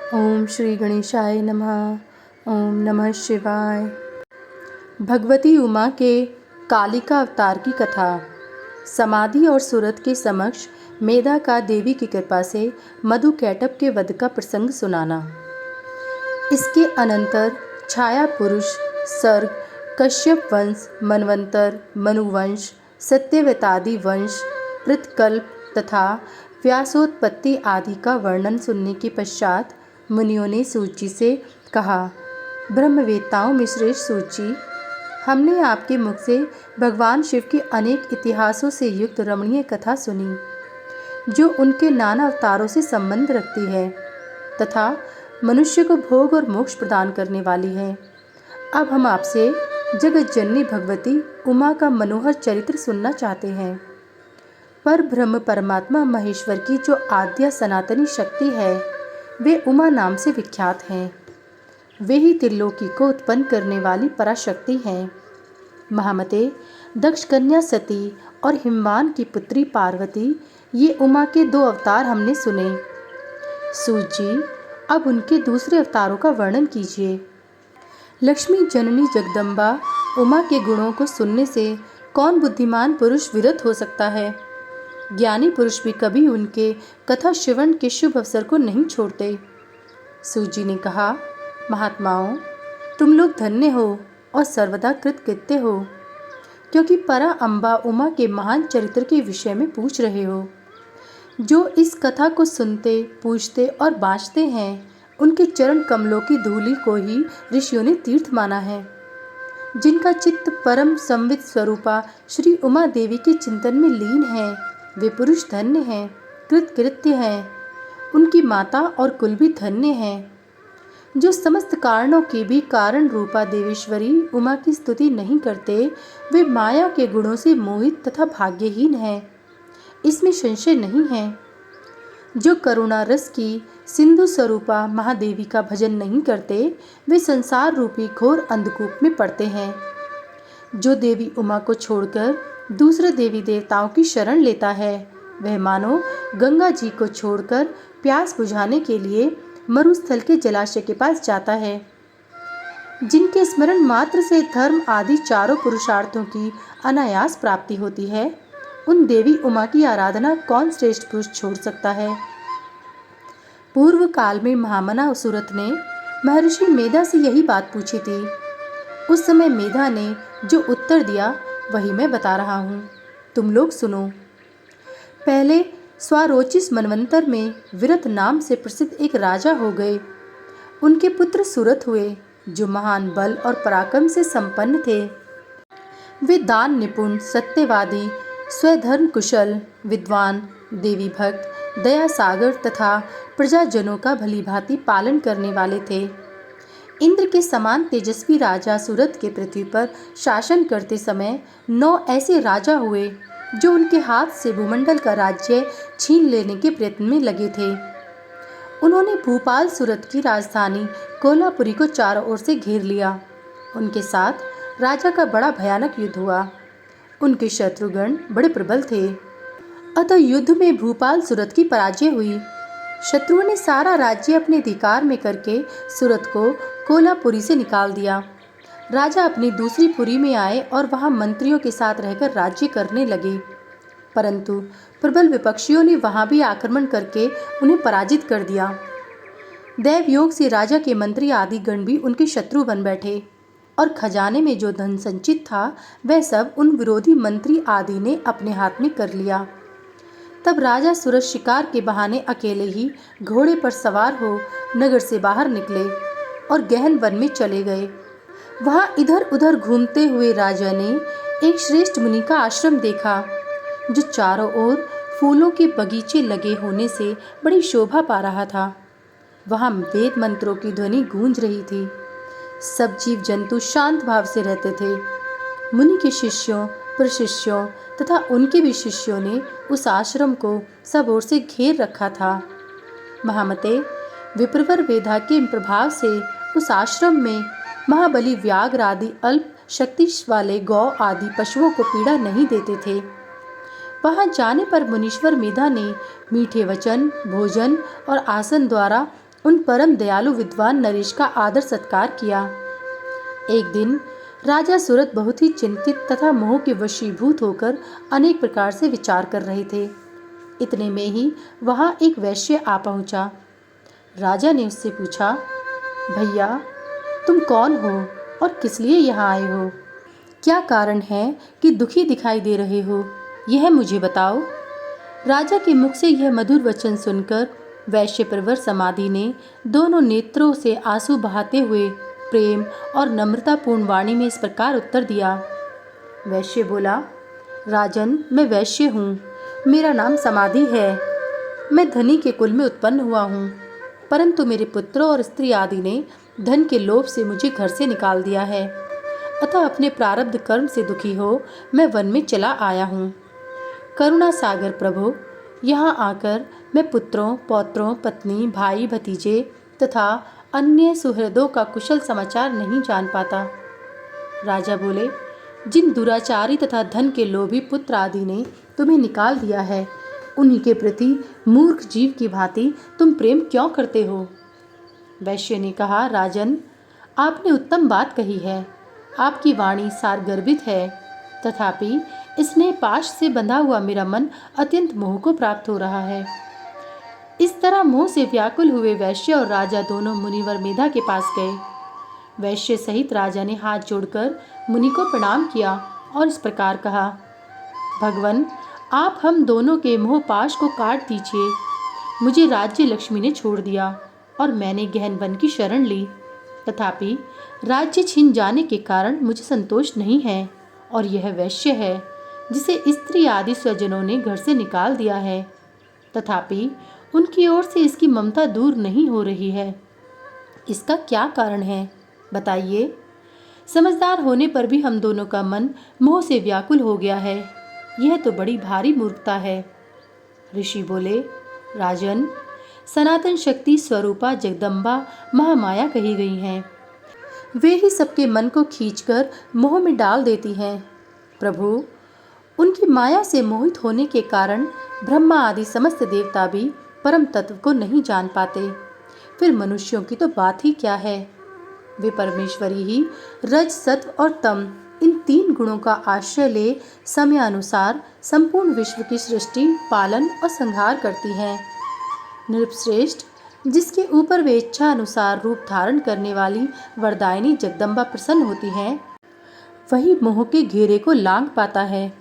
ओम श्री गणेशाय नमः। ओम नमः शिवाय। भगवती उमा के कालिका अवतार की कथा। समाधि और सूरत के समक्ष मेधा का देवी की कृपा से मधु कैटभ के वध का प्रसंग सुनाना। इसके अनंतर छाया पुरुष, सर्ग, कश्यप वंश, मनवंतर, मनुवंश, सत्यवतादि वंश, पृथकल्प तथा व्यासोत्पत्ति आदि का वर्णन सुनने के पश्चात मुनियों ने सूची से कहा, ब्रह्मवेत्ताओं में श्रेष्ठ सूची, हमने आपके मुख से भगवान शिव की अनेक इतिहासों से युक्त रमणीय कथा सुनी, जो उनके नाना अवतारों से संबंध रखती है तथा मनुष्य को भोग और मोक्ष प्रदान करने वाली है। अब हम आपसे जगत जननी भगवती उमा का मनोहर चरित्र सुनना चाहते हैं। पर ब्रह्म परमात्मा महेश्वर की जो आद्या सनातनी शक्ति है, वे उमा नाम से विख्यात हैं। वे ही त्रिलोकी को उत्पन्न करने वाली पराशक्ति हैं। महामते, दक्ष कन्या सती और हिमवान की पुत्री पार्वती, ये उमा के 2 अवतार हमने सुने। सूत जी, अब उनके दूसरे अवतारों का वर्णन कीजिए। लक्ष्मी जननी जगदम्बा उमा के गुणों को सुनने से कौन बुद्धिमान पुरुष विरत हो सकता है। ज्ञानी पुरुष भी कभी उनके कथा श्रवण के शुभ अवसर को नहीं छोड़ते। सूत जी ने कहा, महात्माओं, तुम लोग धन्य हो और सर्वदा कृतकृत्य हो, क्योंकि परा अम्बा उमा के महान चरित्र के विषय में पूछ रहे हो। जो इस कथा को सुनते, पूछते और बाँचते हैं, उनके चरण कमलों की धूलि को ही ऋषियों ने तीर्थ माना है। जिनका चित्त परम संवित स्वरूपा श्री उमा देवी के चिंतन में लीन है, वे पुरुष धन्य हैं, कृतकृत्य हैं। उनकी माता और कुल भी धन्य हैं। जो समस्त कारणों की भी कारण रूपा देवेश्वरी उमा की स्तुति नहीं करते, वे माया के गुणों से मोहित तथा भाग्यहीन हैं, इसमें संशय नहीं है। जो करुणा रस की सिंधु स्वरूपा महादेवी का भजन नहीं करते, वे संसार रूपी घोर अंधकूप में पड़ते हैं। जो देवी उमा को छोड़कर दूसरे देवी देवताओं की शरण लेता है, वह मानो गंगा जी को छोड़कर प्यास बुझाने के लिए मरुस्थल के जलाशय के पास जाता है। जिनके स्मरण मात्र से धर्म आदि चारों पुरुषार्थों की अनायास प्राप्ति होती है, उन देवी उमा की आराधना कौन श्रेष्ठ पुरुष छोड़ सकता है। पूर्व काल में महामना सूरत ने महर्षि मेधा से यही बात पूछी थी। उस समय मेधा ने जो उत्तर दिया, वही मैं बता रहा हूँ, तुम लोग सुनो। पहले स्वारोचिस मनवंतर में विरत नाम से प्रसिद्ध एक राजा हो गए। उनके पुत्र सुरथ हुए, जो महान बल और पराक्रम से संपन्न थे। वे दान निपुण, सत्यवादी, स्वधर्म कुशल, विद्वान, देवी भक्त, दया सागर तथा प्रजाजनों का भलीभांति पालन करने वाले थे। इंद्र के समान तेजस्वी राजा सूरत के पृथ्वी पर शासन करते समय 9 ऐसे राजा हुए, जो उनके हाथ से भूमंडल का राज्य छीन लेने के प्रयत्न में लगे थे। उन्होंने भूपाल सूरत की राजधानी कोल्हापुरी को चारों ओर से घेर लिया। उनके साथ राजा का बड़ा भयानक युद्ध हुआ। उनके शत्रुगण बड़े प्रबल थे, अतः युद्ध में भूपाल सूरत की पराजय हुई। शत्रुओं ने सारा राज्य अपने अधिकार में करके सूरत को कोल्हापुरी से निकाल दिया। राजा अपनी दूसरी पुरी में आए और वहां मंत्रियों के साथ रहकर राज्य करने लगे, परंतु प्रबल विपक्षियों ने वहां भी आक्रमण करके उन्हें पराजित कर दिया। दैव योग से राजा के मंत्री आदि गण भी उनके शत्रु बन बैठे और खजाने में जो धन संचित था, वह सब उन विरोधी मंत्री आदि ने अपने हाथ में कर लिया। तब राजा सूरत शिकार के बहाने अकेले ही घोड़े पर सवार हो नगर से बाहर निकले और गहन वन में चले गए। वहां इधर उधर घूमते हुए राजा ने एक श्रेष्ठ मुनि का आश्रम देखा, जो चारों ओर फूलों के बगीचे लगे होने से बड़ी शोभा पा रहा था। वहां वेद मंत्रों की ध्वनि गूंज रही थी। सब जीव जंतु शांत भाव से रहते थे। मुनि के शिष्यों, प्रशिष्यों तथा उनके भी शिष्यों ने उस आश्रम को सब ओर से घेर रखा था। महामते, विप्रवर वेदा के प्रभाव से उस आश्रम में महाबली व्याघ्र आदि अल्प शक्ति वाले गौ आदि पशुओं को पीड़ा नहीं देते थे। वहां जाने पर मुनीश्वर मेधा ने मीठे वचन, भोजन और आसन द्वारा उन परम दयालु विद्वान नरेश का आदर सत्कार किया। एक दिन राजा सूरत बहुत ही चिंतित तथा मोह के वशीभूत होकर अनेक प्रकार से विचार कर रहे थे। इतने में ही वहाँ एक वैश्य आ पहुँचा। राजा ने उससे पूछा, भैया तुम कौन हो और किस लिए यहाँ आए हो? क्या कारण है कि दुखी दिखाई दे रहे हो, यह मुझे बताओ। राजा के मुख से यह मधुर वचन सुनकर वैश्य प्रवर समाधि ने दोनों नेत्रों से आंसू बहाते हुए प्रेम और नम्रतापूर्ण वाणी में इस प्रकार उत्तर दिया। वैश्य बोला, राजन मैं वैश्य हूँ, मेरा नाम समाधि है। मैं धनी के कुल में उत्पन्न हुआ हूँ, परंतु मेरे पुत्रों और स्त्री आदि ने धन के लोभ से मुझे घर से निकाल दिया है। अतः अपने प्रारब्ध कर्म से दुखी हो मैं वन में चला आया हूँ। करुणा सागर प्रभु, यहाँ आकर मैं पुत्रों, पौत्रों, पत्नी, भाई, भतीजे तथा अन्य सुहृदों का कुशल समाचार नहीं जान पाता। राजा बोले, जिन दुराचारी तथा धन के लोभी पुत्र आदि ने तुम्हें निकाल दिया है, उन्हीं के प्रति मूर्ख जीव की भांति तुम प्रेम क्यों करते हो? वैश्य ने कहा, राजन आपने उत्तम बात कही है। आपकी वाणी सारगर्भित है, तथापि इसने पाश से बंधा हुआ मेरा मन अत्यंत मोह को प्राप्त हो रहा है। इस तरह मोह से व्याकुल हुए वैश्य और राजा दोनों मुनिवर मेधा के पास गए। वैश्य सहित राजा ने हाथ जोड़कर मुनि को प्रणाम किया और इस प्रकार कहा, भगवन आप हम दोनों के मोह पाश को काट दीजिए। मुझे राज्य लक्ष्मी ने छोड़ दिया और मैंने गहन वन की शरण ली, तथापि राज्य छीन जाने के कारण मुझे संतोष नहीं है और यह वैश्य है जिसे स्त्री आदि स्वजनों ने घर से निकाल दिया है, तथापि उनकी ओर से इसकी ममता दूर नहीं हो रही है। इसका क्या कारण है, बताइए। समझदार होने पर भी हम दोनों का मन मोह से व्याकुल हो गया है। यह तो बड़ी भारी मूर्खता है। ऋषि बोले, राजन सनातन शक्ति स्वरूपा जगदम्बा महामाया कही गई हैं। वे ही सबके मन को खींचकर मोह में डाल देती हैं। प्रभु उनकी माया से मोहित होने के कारण ब्रह्मा आदि समस्त देवता भी परम तत्व को नहीं जान पाते। फिर मनुष्यों की तो बात ही क्या है। वे परमेश्वरी ही रज, सत्व और तम इन तीन गुणों का आश्रय ले समयानुसार संपूर्ण विश्व की सृष्टि, पालन और संहार करती हैं। नृपश्रेष्ठ, जिसके ऊपर वे इच्छा अनुसार रूप धारण करने वाली वरदायिनी जगदम्बा प्रसन्न होती हैं, वही मोह के घेरे को लांघ पाता है।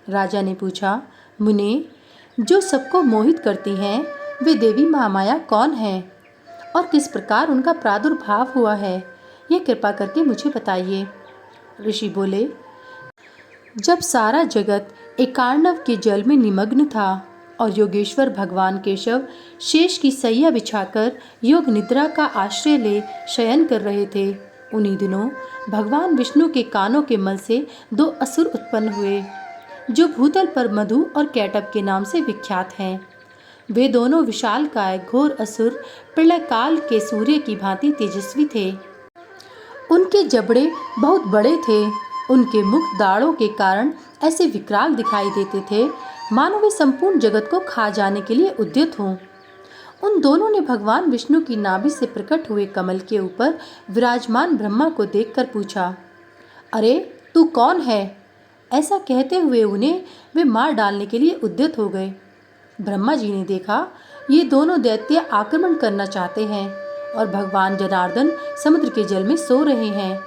राजा ने पूछा, मुने जो सबको मोहित करती हैं वे देवी महामाया कौन है और किस प्रकार उनका प्रादुर्भाव हुआ है, यह कृपा करके मुझे बताइए। ऋषि बोले, जब सारा जगत एकार्णव के जल में निमग्न था और योगेश्वर भगवान केशव शेष की सैया बिछाकर योग निद्रा का आश्रय ले शयन कर रहे थे, उन्हीं दिनों भगवान विष्णु के कानों के मल से दो असुर उत्पन्न हुए, जो भूतल पर मधु और कैटब के नाम से विख्यात हैं। वे दोनों विशालकाय घोर असुर प्रलय काल के सूर्य की भांति तेजस्वी थे। उनके जबड़े बहुत बड़े थे। उनके मुख दाढ़ों के कारण ऐसे विकराल दिखाई देते थे मानो वे संपूर्ण जगत को खा जाने के लिए उद्यत हों। उन दोनों ने भगवान विष्णु की नाभि से प्रकट हुए कमल के ऊपर विराजमान ब्रह्मा को देखकर पूछा, अरे तू कौन है? ऐसा कहते हुए उन्हें वे मार डालने के लिए उद्यत हो गए। ब्रह्मा जी ने देखा ये दोनों दैत्य आक्रमण करना चाहते हैं और भगवान जनार्दन समुद्र के जल में सो रहे हैं।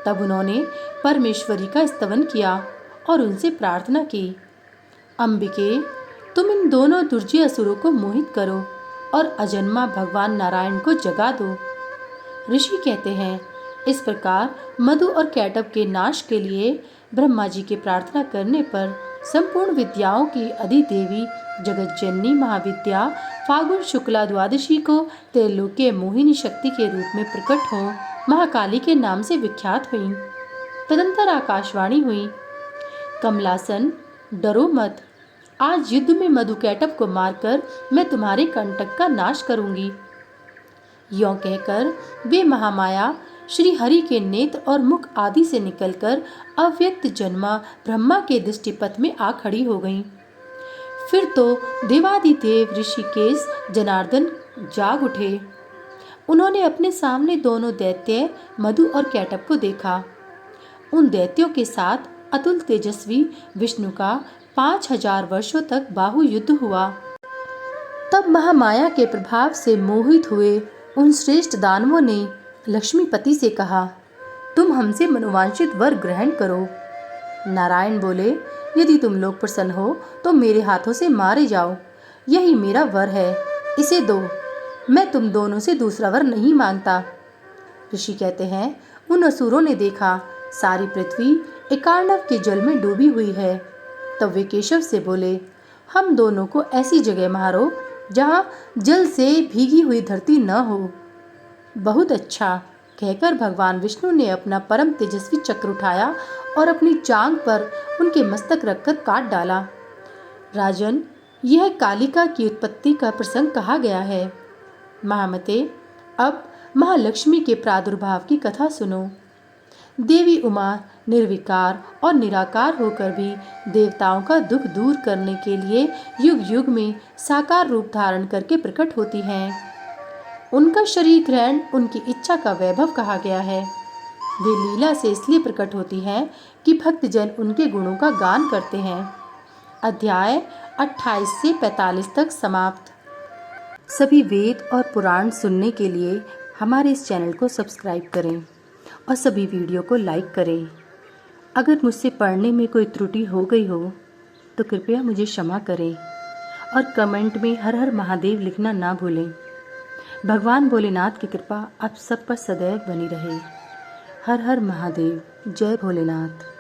तब उन्होंने परमेश्वरी का स्तवन किया और उनसे प्रार्थना की, अंबिके तुम इन दोनों दुर्जय असुरों को मोहित करो और अजन्मा भगवान नारायण को जगा दो। ऋषि कहते हैं, इस प्रकार मधु और कैटब के नाश के लिए ब्रह्मा जी के प्रार्थना करने पर संपूर्ण विद्याओं की अधिदेवी जगतजननी महाविद्या फागुन शुक्ला द्वादशी को त्रैलोक्य मोहिनी शक्ति के रूप में प्रकट हो महाकाली के नाम से विख्यात हुई। तदंतर आकाशवाणी हुई, कमलासन डरो मत, आज युद्ध में मधु कैटब को मारकर मैं तुम्हारे कंटक का नाश करूंगी। यों कहकर वे महामाया श्री हरि के नेत्र और मुख आदि से निकलकर अव्यक्त जन्मा ब्रह्मा के दृष्टिपथ में आ खड़ी हो गईं। फिर तो देवादिदेव ऋषिकेश जनार्दन जाग उठे। उन्होंने अपने सामने दोनों दैत्य मधु और कैटब को देखा। उन दैत्यों के साथ अतुल तेजस्वी विष्णु का 5000 वर्षों तक बाहु युद्ध हुआ। तब महामाया के प्रभाव से मोहित हुए उन श्रेष्ठ दानवों ने लक्ष्मीपति से कहा, तुम हमसे मनोवांछित वर ग्रहण करो। नारायण बोले, यदि तुम लोग प्रसन्न हो तो मेरे हाथों से मारे जाओ। यही मेरा वर है, इसे दो। मैं तुम दोनों से दूसरा वर नहीं मांगता। ऋषि कहते हैं, उन असुरों ने देखा सारी पृथ्वी एकार्णव के जल में डूबी हुई है। तब वे केशव से बोले, हम दोनों को ऐसी जगह मारो जहाँ जल से भीगी हुई धरती न हो। बहुत अच्छा कहकर भगवान विष्णु ने अपना परम तेजस्वी चक्र उठाया और अपनी जांघ पर उनके मस्तक रखकर काट डाला। राजन, यह कालिका की उत्पत्ति का प्रसंग कहा गया है। महामते, अब महालक्ष्मी के प्रादुर्भाव की कथा सुनो। देवी उमा निर्विकार और निराकार होकर भी देवताओं का दुख दूर करने के लिए युग युग में साकार रूप धारण करके प्रकट होती हैं। उनका शरीर ग्रहण उनकी इच्छा का वैभव कहा गया है। वे लीला से इसलिए प्रकट होती हैं कि भक्तजन उनके गुणों का गान करते हैं। अध्याय 28 से 45 तक समाप्त। सभी वेद और पुराण सुनने के लिए हमारे इस चैनल को सब्सक्राइब करें और सभी वीडियो को लाइक करें। अगर मुझसे पढ़ने में कोई त्रुटि हो गई हो तो कृपया मुझे क्षमा करें और कमेंट में हर हर महादेव लिखना ना भूलें। भगवान भोलेनाथ की कृपा आप सब पर सदैव बनी रहे। हर हर महादेव। जय भोलेनाथ।